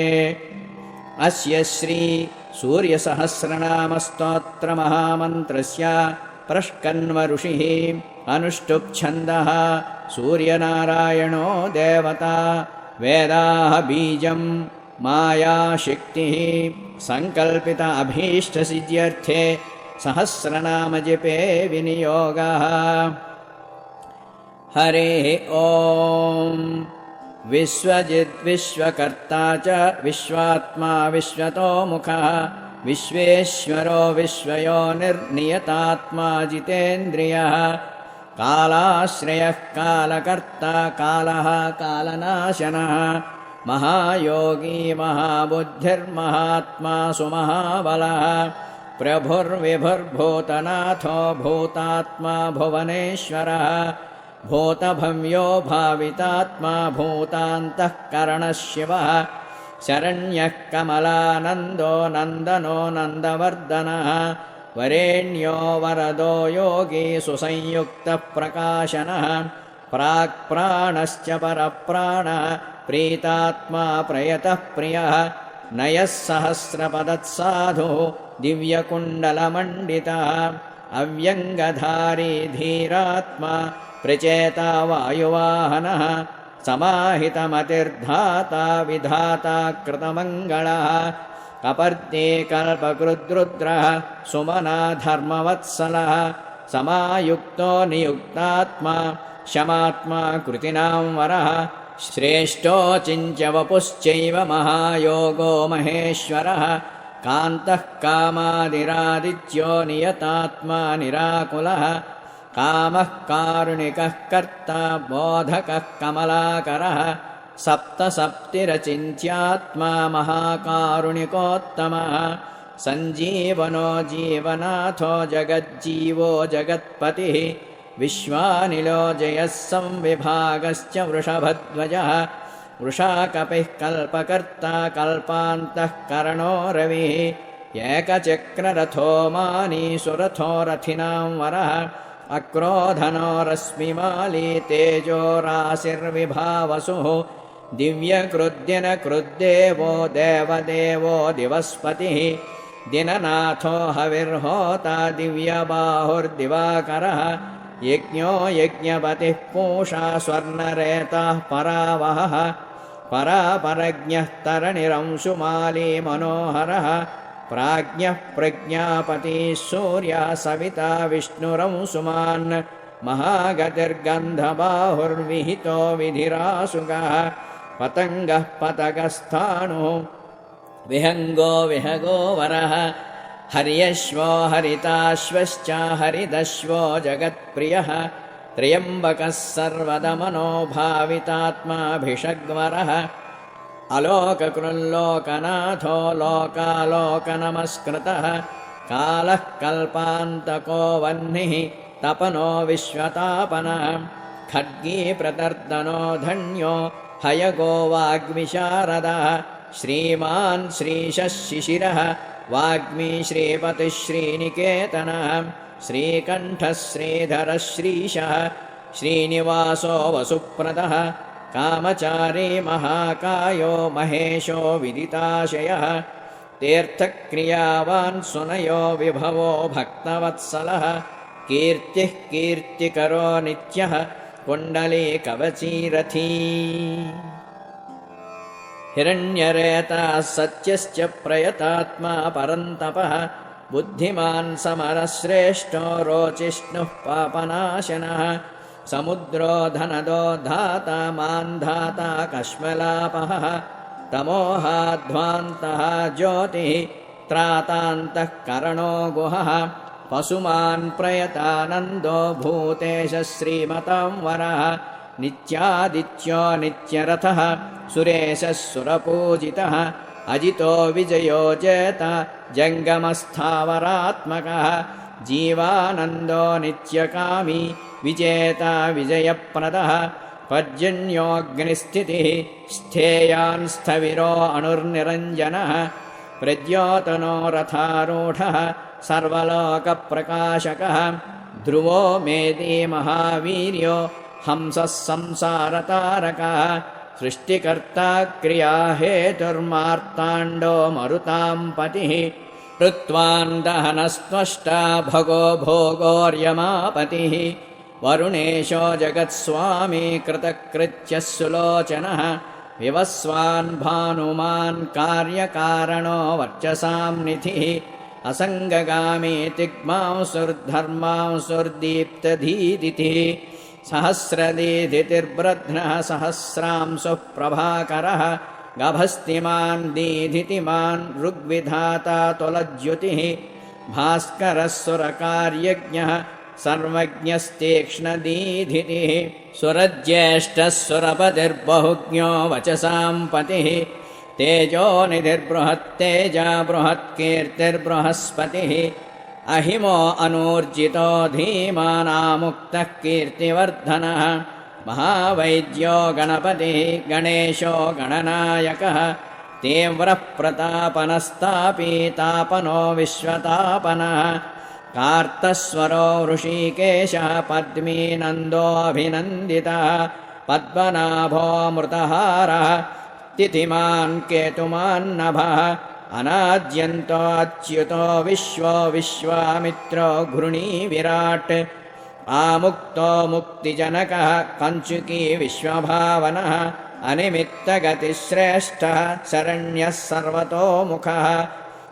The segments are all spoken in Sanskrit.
अस्य श्री सूर्यसहस्रनामस्तोत्रमहामन्त्रस्य प्रष्कन्व ऋषिः अनुष्टुप् छन्दः सूर्यनारायणो देवता वेदाः बीजं मायाशक्तिः संकल्पित अभीष्टसिद्ध्यर्थे सहस्रनामजपे विनियोगः। हरिः ॐ। विश्वजित् विश्वकर्ता च विश्वात्मा विश्वतोमुखः विश्वेश्वरो विश्वयोनिर्नियतात्मा जितेन्द्रियः कालाश्रयः कालकर्ता कालः कालनाशनः महायोगी महाबुद्धिर्महात्मा सुमहाबलः प्रभुर्विभुर्भूतनाथो भूतात्मा भुवनेश्वरः भूतभव्यो भावितात्मा भूतान्तःकरणः शिवः शरण्यः कमलानन्दो नन्दनो नन्दवर्धनः वरेण्यो वरदो योगी सुसंयुक्तः प्रकाशनः प्राक्प्राणश्च परप्राणः प्रीतात्मा प्रयतः प्रियः नयः सहस्रपदत्साधुः दिव्यकुण्डलमण्डितः अव्यङ्गधारी धीरात्मा प्रचेता वायुवाहनः समाहितमतिर्धाता विधाता कृतमङ्गलः कपर्दी कल्पकृद्रुद्रः सुमना धर्मवत्सलः समायुक्तो नियुक्तात्मा शमात्मा कृतिनां वरः श्रेष्ठो चिञ्च वपुश्चैव महायोगो महेश्वरः कान्तः कामादिरादित्यो नियतात्मा निराकुलः कामः कारुणिकः कर्ता बोधकः कमलाकरः सप्तसप्तिरचिन्त्यात्मा महाकारुणिकोत्तमः सञ्जीवनो जीवनाथो जगज्जीवो जगत्पतिः विश्वानिलो जयः संविभागश्च वृषभध्वजः वृषाकपिः कल्पकर्ता कल्पान्तः करणो रविः एकचक्ररथो मानी सुरथो रथिनां वरः अक्रोधनो रश्मिमाली तेजो राशिर्विभावसुः दिव्यकृद्दिनकृद्देवो देवदेवो दिवस्पतिः दिननाथो हविर्होता दिव्यबाहुर्दिवाकरः यज्ञो यज्ञपतिः पूषा स्वर्णरेताः परावहः परापरज्ञः तरणिरंशुमाली मनोहरः प्राज्ञः प्रज्ञापतिः सूर्यः सविता विष्णुरंशुमान् महागतिर्गन्धबाहुर्विहितो विधिरासुगः पतङ्गः पतगस्थाणुः विहङ्गो विहगो वरः हर्यश्वो हरिताश्वश्च हरिदश्वो जगत्प्रियः त्र्यम्बकः सर्वदमनो भावितात्माभिषग्वरः अलोककृल्लोकनाथो लोकालोकनमस्कृतः कालः कल्पान्तको वह्निः तपनो विश्वतापनः खड्गी प्रतर्दनो धन्यो हयगो वाग्विशारदः श्रीमान् श्रीशः शिशिरः वाग्मी श्रीपतिः श्रीनिकेतनः श्रीकण्ठः श्रीधरः श्रीशः श्रीनिवासो वसुप्रदः कामचारी महाकायो महेशो विदिताशयः तीर्थक्रियावान् सुनयो विभवो भक्तवत्सलः कीर्तिः कीर्तिकरो नित्यः कुण्डली कवचीरथी हिरण्यरेतः सत्यश्च प्रयतात्मा परन्तपः बुद्धिमान् समरश्रेष्ठो रोचिष्णुः पापनाशनः समुद्रो धनदो धाता मान्धाता कश्मलापहः तमोहाध्वान्तः ज्योतिः त्रातान्तः करणो गुहः पशुमान् प्रयतानन्दो भूतेशः श्रीमतां वरः नित्यादित्यो नित्यरथः सुरेशः सुरपूजितः अजितो विजयो जेता जङ्गमस्थावरात्मकः जीवानन्दो नित्यकामी विजेता विजयप्रदः पर्जन्योऽग्निस्थितिः स्थेयान् स्थविरो अणुर्निरञ्जनः प्रद्योतनो रथारूढः सर्वलोकप्रकाशकः ध्रुवो मेदी महावीर्यो हंसः संसारतारकः सृष्टिकर्ता क्रियाहेतुर्मार्ताण्डो मरुतां पतिः ऋत्वान् दहनस्त्वष्टा भगो भोगोर्यमापतिः वरुणेशो जगत्स्वामी कृतकृत्यः सुलोचनः विवस्वान् भानुमान् कार्यकारणो वर्चसां निधिः असङ्गगामी तिग्मांसुर्धर्मांसुर्दीप्तधीदितिः सहस्रदीधितिर्ब्रध्नः सहस्रांशुः प्रभाकरः गभस्तिमान् दीधितिमान् ऋग्विधाता तुलज्युतिः भास्करः सुरकार्यज्ञः सर्वज्ञस्तीक्ष्णदीधितिः सुरज्येष्ठः सुरपतिर्बहुज्ञो वचसां पतिः तेजोनिधिर्बृहत्तेजा बृहत्कीर्तिर्बृहस्पतिः अहिमो अनूर्जितो धीमानामुक्तः कीर्तिवर्धनः महावैद्यो गणपतिः गणेशो गणनायकः तीव्रः प्रतापनस्तापी तापनो विश्वतापनः कार्तस्वरो वृषीकेशः पद्मीनन्दोऽभिनन्दितः पद्मनाभो मृतहारः तिथिमान् केतुमान्नभः अनाद्यन्तो अच्युतो विश्वो विश्वामित्रो घृणी विराट् आमुक्तो मुक्तिजनकः कञ्चुकी विश्वभावनः अनिमित्तगतिश्रेष्ठः शरण्यः सर्वतोमुखः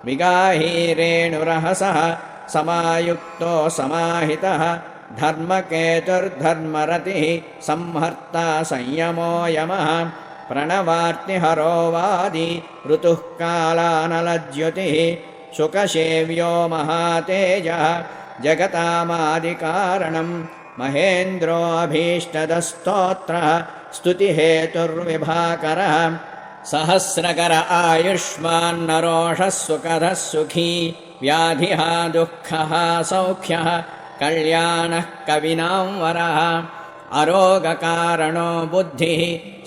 विगाहीरेणुरहसः समायुक्तो समाहितः धर्मकेतुर्धर्मरतिः संहर्ता संयमो यमः प्रणवार्तिहरो वादी ऋतुः कालानलज्युतिः शुकसेव्यो महातेजः जगतामादिकारणं महेन्द्रोऽभीष्टदस्तोत्रः स्तुतिहेतुर्विभाकरः सहस्रकर आयुष्मान्नरोषः सुखदः सुखी व्याधिः दुःखः सौख्यः कल्याणः कविनां वरः अरोगकारणो बुद्धिः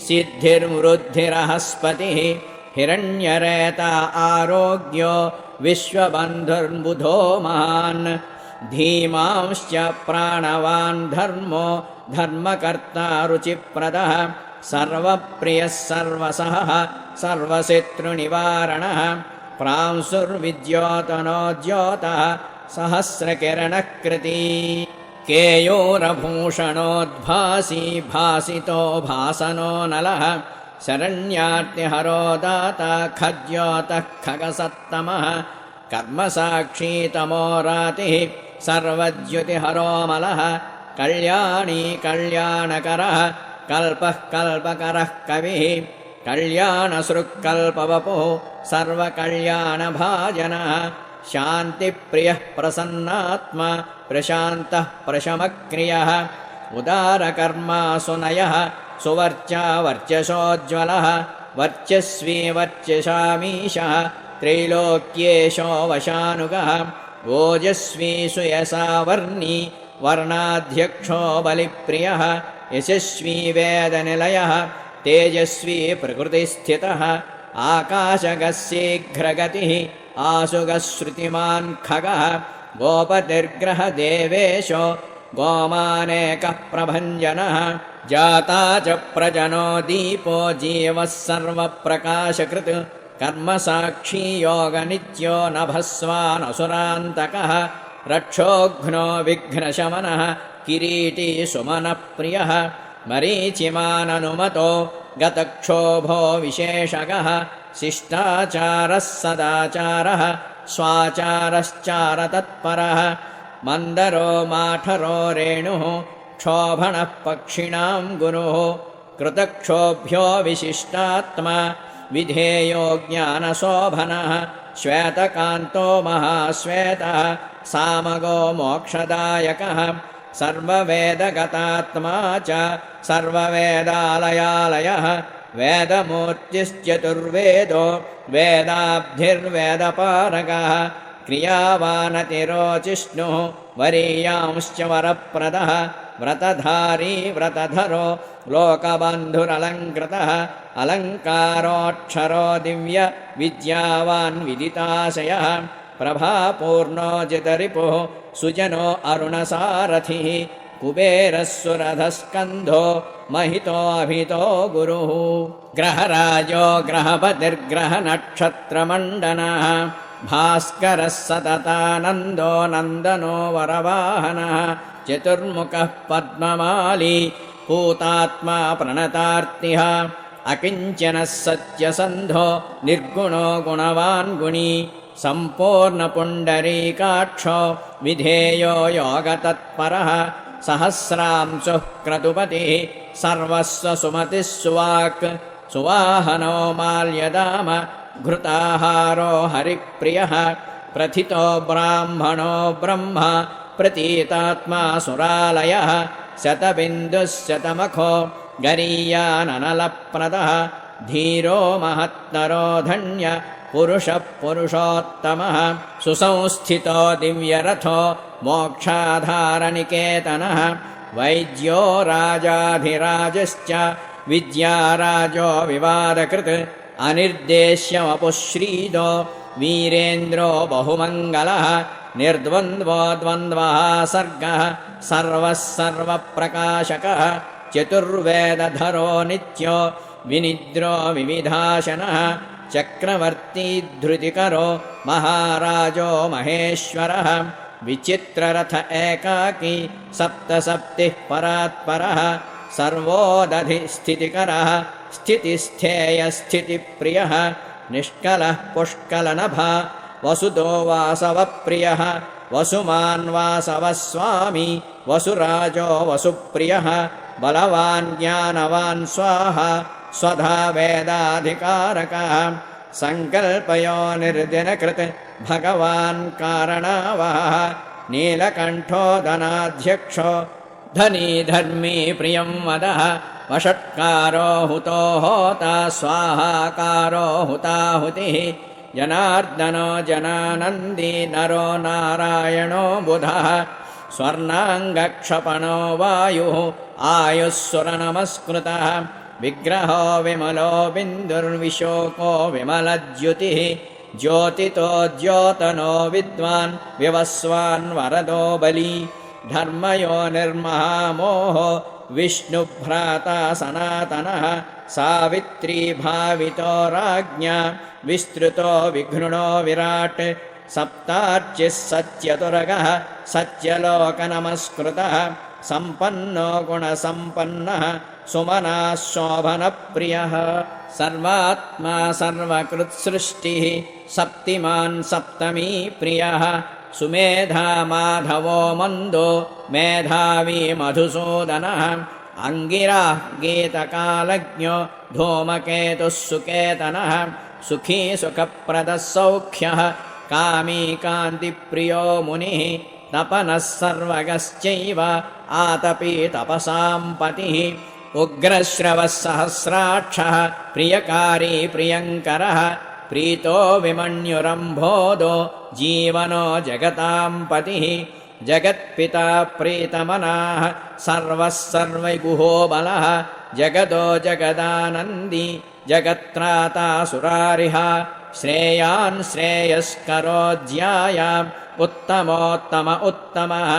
सिद्धिर्वृद्धिरहस्पतिः हिरण्यरेता आरोग्यो विश्वबन्धुर्बुधो महान् धीमांश्च प्राणवान् धर्मो धर्मकर्ता रुचिप्रदः सर्वप्रियः सर्वसहः सर्वशत्रुनिवारणः प्रांशुर्विद्योतनो द्योतः सहस्रकिरणकृती केयूरभूषणोद्भासी भासितो भासनो नलः शरण्यार्तिहरो दाता खद्योतः खगसत्तमः कर्मसाक्षी तमो रातिः सर्वद्युतिहरो मलः कल्याणी कल्याणकरः कल्पः कल्पकरः कविः कल्याणसृक्कल्पवपुः सर्वकल्याणभाजनः शान्तिप्रियः प्रसन्नात्मा प्रशान्तः प्रशमक्रियः उदारकर्मा सुनयः सुवर्चा वर्चसोज्ज्वलः वर्चस्वी वर्चसामीशः त्रैलोक्येशो वशानुगः ओजस्वी सुयसा वर्णी वर्णाध्यक्षो बलिप्रियः यशस्वी वेदनिलयः तेजस्वी प्रकृतिस्थितः आकाशगः शीघ्रगतिः आशुगः श्रुतिमान् खगः गोपतिर्ग्रहदेवेशो गोमानेकः प्रभञ्जनः जाता च प्रजनो दीपो जीवः सर्वप्रकाशकृत् कर्मसाक्षी योगनित्यो नभस्वानसुरान्तकः रक्षोघ्नो विघ्नशमनः किरीटी सुमनप्रियः मरीचिमाननुमतो गतक्षोभो विशेषगः शिष्टाचारः सदाचारः स्वाचारश्चारतत्परः मन्दरो माठरो रेणुः क्षोभणः पक्षिणां गुरुः कृतक्षोभ्यो विशिष्टात्मा विधेयो ज्ञानशोभनः श्वेतकान्तो महाश्वेतः सामगो मोक्षदायकः सर्ववेदगतात्मा च सर्ववेदालयालयः वेदमूर्तिश्चतुर्वेदो वेदाब्धिर्वेदपारगः क्रियावानतिरोचिष्णुः वरीयांश्च वरप्रदः व्रतधारी व्रतधरो लोकबन्धुरलङ्कृतः अलङ्कारोऽक्षरो दिव्य विद्यावान् कुबेरः सुरधस्कन्धो महितोऽभितो गुरुः ग्रहराजो ग्रहपतिर्ग्रहनक्षत्रमण्डनः भास्करः सततानन्दो नन्दनो वरवाहनः चतुर्मुखः पद्ममाली पूतात्मा प्रणतार्तिः अकिञ्चनः सत्यसन्धो निर्गुणो गुणवान् गुणी सम्पूर्णपुण्डरीकाक्षो विधेयो योगतत्परः सहस्रांशुः क्रतुपतिः सर्वस्वसुमतिः सुवाक् सुवाहनो माल्यदाम घृताहारो हरिप्रियः प्रथितो ब्राह्मणो ब्रह्म प्रतीतात्मा सुरालयः शतबिन्दुः शतमखो गरीयाननलप्रदः धीरो महत्तरो धन्य पुरुषः पुरुषोत्तमः सुसंस्थितो दिव्यरथो मोक्षाधारनिकेतनः वैद्यो राजाधिराजश्च विद्याराजो विवादकृत् अनिर्देश्यवपुश्रीदो वीरेन्द्रो बहुमङ्गलः निर्द्वन्द्वो द्वन्द्वः सर्गः सर्वः सर्वप्रकाशकः चतुर्वेदधरो नित्यो विनिद्रो विविधाशनः चक्रवर्ती धृतिकरो महाराजो महेश्वरः विचित्ररथ एकाकी सप्तसप्तिः परात्परः सर्वोदधिस्थितिकरः स्थितिस्थेयस्थितिप्रियः निष्कलः पुष्कलनभः वसुतो वासवप्रियः वसुमान् वासवः स्वामी वसुराजो वसुप्रियः बलवान् ज्ञानवान् स्वाहा स्वधा वेदाधिकारकः सङ्कल्पयो निर्जनकृत् भगवान् कारणवः नीलकण्ठो धनाध्यक्षो धनी धर्मी प्रियं वदः वषट्कारो हुतो होता स्वाहाकारो हुताहुतिः जनार्दनो जनानन्दी नरो नारायणो बुधः स्वर्णाङ्गक्षपणो वायुः आयुः सुरनमस्कृतः विग्रहो विमलो बिन्दुर्विशोको विमलद्युतिः ज्योतितो द्योतनो विद्वान् विवस्वान् वरदो बली धर्मयो निर्महामोहो विष्णुभ्राता सनातनः सावित्री भावितो राज्ञा विस्तृतो विघ्नुणो विराट् सप्तार्चिः सत्यतुरगः सत्यलोकनमस्कृतः सम्पन्नो गुणसम्पन्नः सुमनः शोभनप्रियः सर्वात्मा सर्वकृत्सृष्टिः सप्तिमान् सप्तमी प्रियः सुमेधा माधवो मन्दो मेधावी मधुसूदनः अङ्गिराः गीतकालज्ञो धूमकेतुः सुकेतनः सुखी सुखप्रदः सौख्यः कामी कान्तिप्रियो मुनिः तपनः सर्वगश्चैव आतपी तपसां पतिः उग्रश्रवः सहस्राक्षः प्रियकारी प्रियङ्करः प्रीतो विमन्युरम्भोदो जीवनो जगतां पतिः जगत्पिता प्रीतमनाः सर्वः सर्वैगुहो बलः जगदो जगदानन्दी जगत्राता सुरारिः श्रेयान् श्रेयस्करो ज्यायाम् उत्तमोत्तम उत्तमः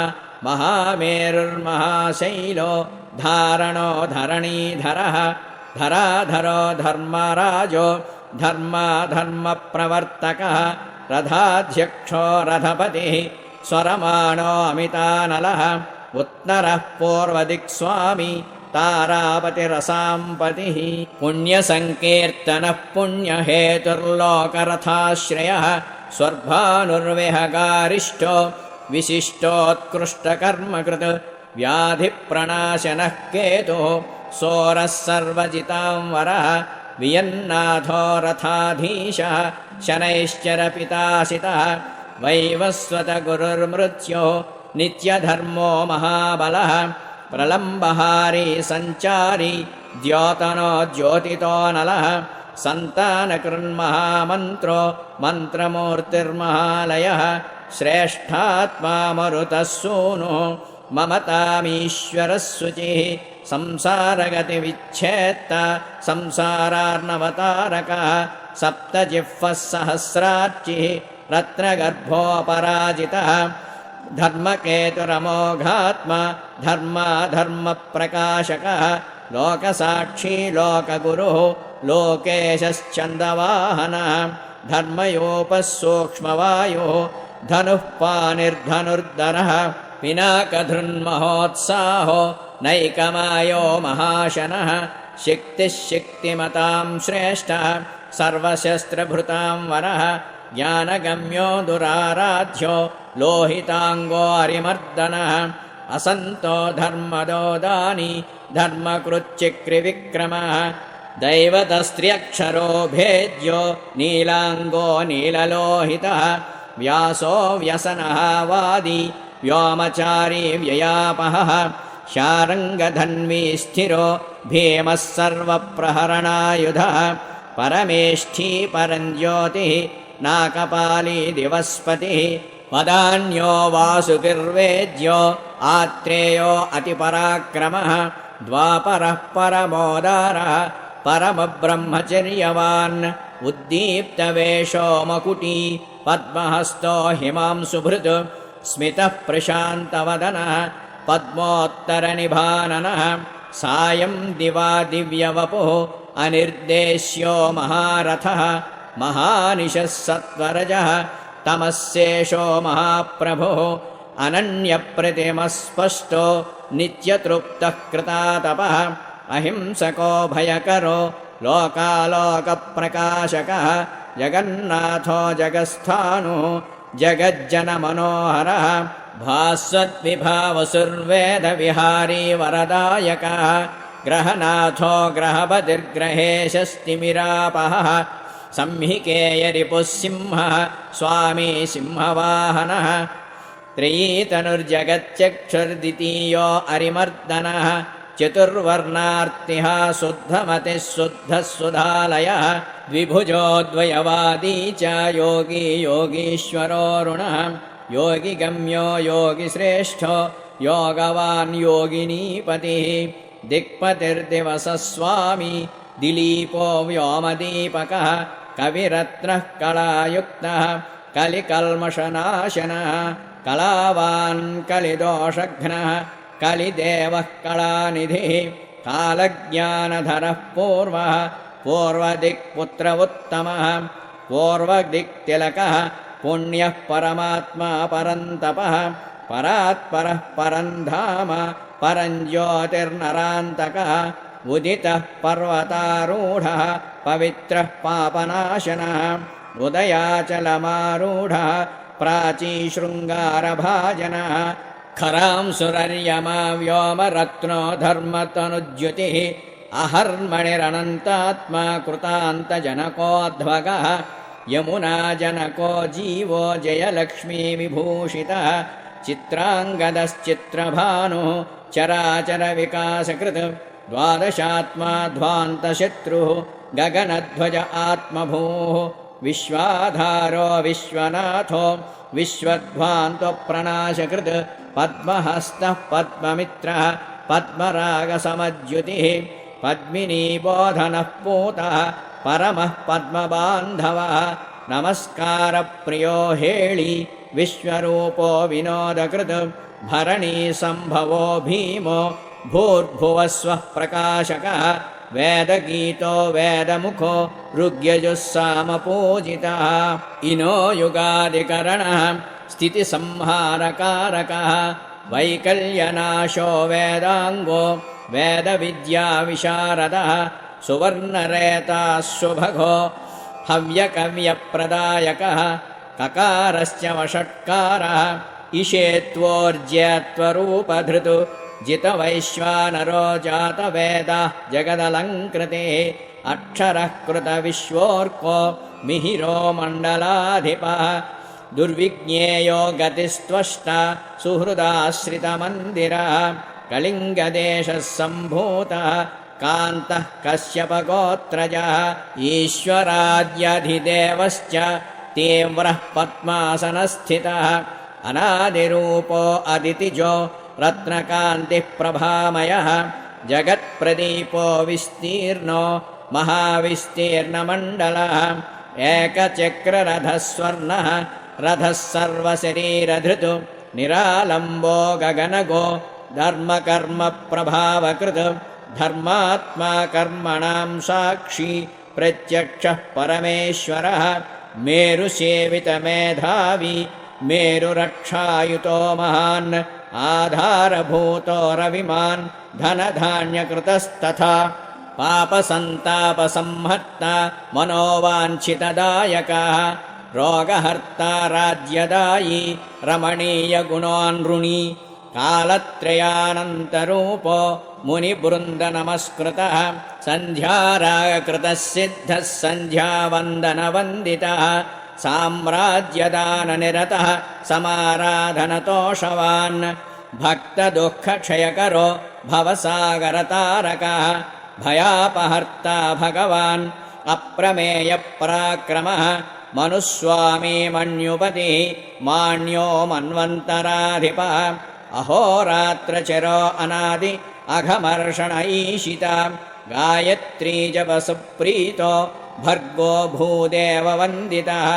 महामेरुर्महाशैलो धारणो धरणीधरः धराधरो धर्मराजो धर्मप्रवर्तकः रथाध्यक्षो रथपतिः स्वरमाणो अमितानलः उत्तरः पूर्वदिक्स्वामी तारापतिरसाम्पतिः पुण्यसङ्कीर्तनः पुण्यहेतुर्लोकरथाश्रयः स्वर्भानुर्विहगारिष्ठो विशिष्टोत्कृष्टकर्मकृत् व्याधिप्रणाशनः केतुः सोरः सर्वजितांवरः वियन्नाथो रथाधीशः शनैश्चरपितासितः वैवस्वतगुरुर्मृत्युः नित्यधर्मो महाबलः प्रलम्बहारी सञ्चारी द्योतनो ज्योतितो नलः सन्तानकृन्महामन्त्रो मन्त्रमूर्तिर्महालयः श्रेष्ठात्मा मरुतः सूनुः ममतामीश्वरः शुचिः संसारगतिविच्छेत्ता संसारार्णवतारकः सप्तजिह्वः सहस्रार्चिः रत्नगर्भोऽपराजितः धर्मकेतुरमोघात्मा धर्माधर्मप्रकाशकः लोकसाक्षी लोकगुरुः लोकेशश्चन्दवाहनः धर्मयोपः सूक्ष्मवायुः धनुः पानिर्धनुर्धरः पिनाकधृन्महोत्साहो नैकमायो महाशनः शक्तिः शक्तिमतां श्रेष्ठः सर्वशस्त्रभृतां वरः ज्ञानगम्यो दुराराध्यो लोहिताङ्गो हरिमर्दनः असन्तो धर्मदो दानी धर्मकृच्चिक्रिविक्रमः दैवतस्त्र्यक्षरो भेद्यो नीलाङ्गो नीललोहितः व्यासो व्यसनः वादी व्योमचारी व्ययापहः शारङ्गधन्वी स्थिरो भीमः सर्वप्रहरणायुधः परमेष्ठी परञ्ज्योतिः नाकपाली दिवस्पतिः वदान्यो वासुकिर्वेद्यो आत्रेयो अतिपराक्रमः द्वापरः परमोदारः परमब्रह्मचर्यवान् उद्दीप्तवेषो मकुटी पद्महस्तो हिमांशुभृत् स्मितः प्रशान्तवदनः पद्मोत्तरनिभाननः सायं दिवा दिव्यवपुः अनिर्देश्यो महारथः महानिशः सत्वरजः तमस्येषो महाप्रभुः अनन्यप्रतिमस्पष्टो नित्यतृप्तः कृतातपः अहिंसको भयकरो लोकालोकप्रकाशकः जगन्नाथो जगत्स्थाणुः जगज्जनमनोहरः भास्वद्विभावसुर्वेदविहारी वरदायकः ग्रहनाथो ग्रहपतिर्ग्रहेशस्तिमिरापहः संहिकेयरिपुः सिंहः स्वामी सिंहवाहनः त्रयीतनुर्जगच्चक्षुर्द्वितीयो अरिमर्दनः चतुर्वर्णार्तिः शुद्धमतिः शुद्धः सुधालयः द्विभुजो द्वयवादी च योगी योगीश्वरोरुणः योगिगम्यो योगिश्रेष्ठो योगवान् योगिनीपतिः दिक्पतिर्दिवसः स्वामी दिलीपो व्योमदीपकः कविरत्नः कलायुक्तः कलिकल्मषनाशनः कलावान् कलिदोषघ्नः कलिदेवः कलानिधिः कालज्ञानधरः पूर्वः पूर्वदिक्पुत्र उत्तमः पूर्वदिक्तिलकः पुण्यः परमात्मा परन्तपः परात्परः परन्धाम परञ्ज्योतिर्नरान्तकः उदितः पर्वतारूढः पवित्रः पापनाशनः उदयाचलमारूढः प्राचीशृङ्गारभाजनः खरांसुरर्यमा व्योमरत्नो धर्मतनुज्युतिः अहर्मणिरनन्तात्मा कृतान्तजनकोऽध्वगः यमुनाजनको जीवो जयलक्ष्मीविभूषितः चित्राङ्गदश्चित्रभानुः चराचरविकासकृत् द्वादशात्मा ध्वान्तशत्रुः गगनध्वज आत्मभूः विश्वाधारो विश्वनाथो विश्वध्वान्तप्रणाशकृत् पद्महस्तः पद्ममित्रः पद्मरागसमज्युतिः पद्मिनीबोधनः पूतः परमः पद्मबान्धवः नमस्कारप्रियो हेळि विश्वरूपो विनोदकृत् भरणीसम्भवो भीमो भूर्भुवस्वः प्रकाशकः वेदगीतो वेदमुखो ऋग्यजुस्सामपूजितः इनो युगादिकरणः स्थितिसंहारकारकः वैकल्यनाशो वेदाङ्गो वेदविद्याविशारदः सुवर्णरेताः सुभगो हव्यकव्यप्रदायकः ककारश्च वषट्कारः इषेत्वोर्ज्यत्वरूपधृतु जितवैश्वानरो जातवेदः जगदलङ्कृतिः अक्षरः कृतविश्वोर्को मिहिरो मण्डलाधिपः दुर्विज्ञेयो गतिस्त्वष्टा सुहृदाश्रितमन्दिरः कलिङ्गदेशः सम्भूतः कान्तः कश्यपगोत्रजः ईश्वराद्यधिदेवश्च तीव्रः पद्मासनस्थितः अनादिरूपो अदितिजो रत्नकान्तिः प्रभामयः जगत्प्रदीपो विस्तीर्णो महाविस्तीर्णमण्डलः एकचक्ररथः स्वर्णः रथः सर्वशरीरधृतु निरालम्बो गगनगो धर्मकर्मप्रभावकृत् धर्मात्मा कर्मणां साक्षी प्रत्यक्षः परमेश्वरः मेरुसेवितमेधावी मेरुरक्षायुतो महान् आधारभूतो रविमान् धनधान्यकृतस्तथा पापसन्तापसंहर्ता मनोवाञ्छितदायकः रोगहर्ता राज्यदायी रमणीयगुणोऽनृणी कालत्रयानन्तरूपो मुनिवृन्दनमस्कृतः सन्ध्यारागकृतः सिद्धः सन्ध्यावन्दनवन्दितः साम्राज्यदाननिरतः समाराधनतोषवान् भक्तदुःखक्षयकरो भवसागरतारकः भयापहर्ता भगवान् अप्रमेयपराक्रमः मनुस्वामी मन्युपतिः मान्यो मन्वन्तराधिपः अहोरात्रचरो अनादि अघमर्षण ईशिता गायत्री जपसुप्रीतो भर्गो भूदेववन्दितः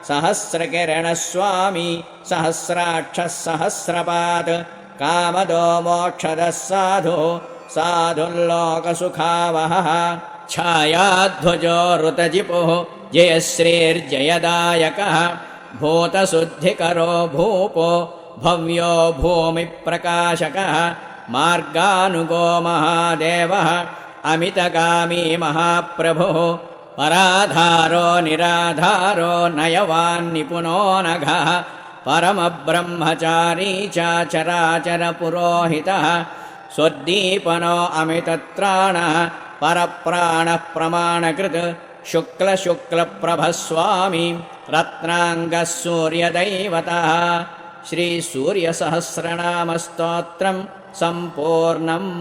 सहस्रकिरणस्वामी सहस्राक्षः सहस्रपात् कामदो मोक्षदः साधुः साधुल्लोकसुखावहः छायाध्वजो ऋतजिपुः जयश्रीर्जयदायकः भूतशुद्धिकरो भूपो भव्यो भूमिप्रकाशकः मार्गानुगो महादेवः अमितगामी महाप्रभुः पराधारो निराधारो नयवान्निपुनो नघः परमब्रह्मचारी च चराचरपुरोहितः स्वद्दीपनो अमितत्राणः परप्राणः प्रमाणकृत् शुक्लशुक्लप्रभस्वामी रत्नाङ्गः सूर्यदैवतः श्रीसूर्यसहस्रनामस्तोत्रम् सम्पूर्णम्।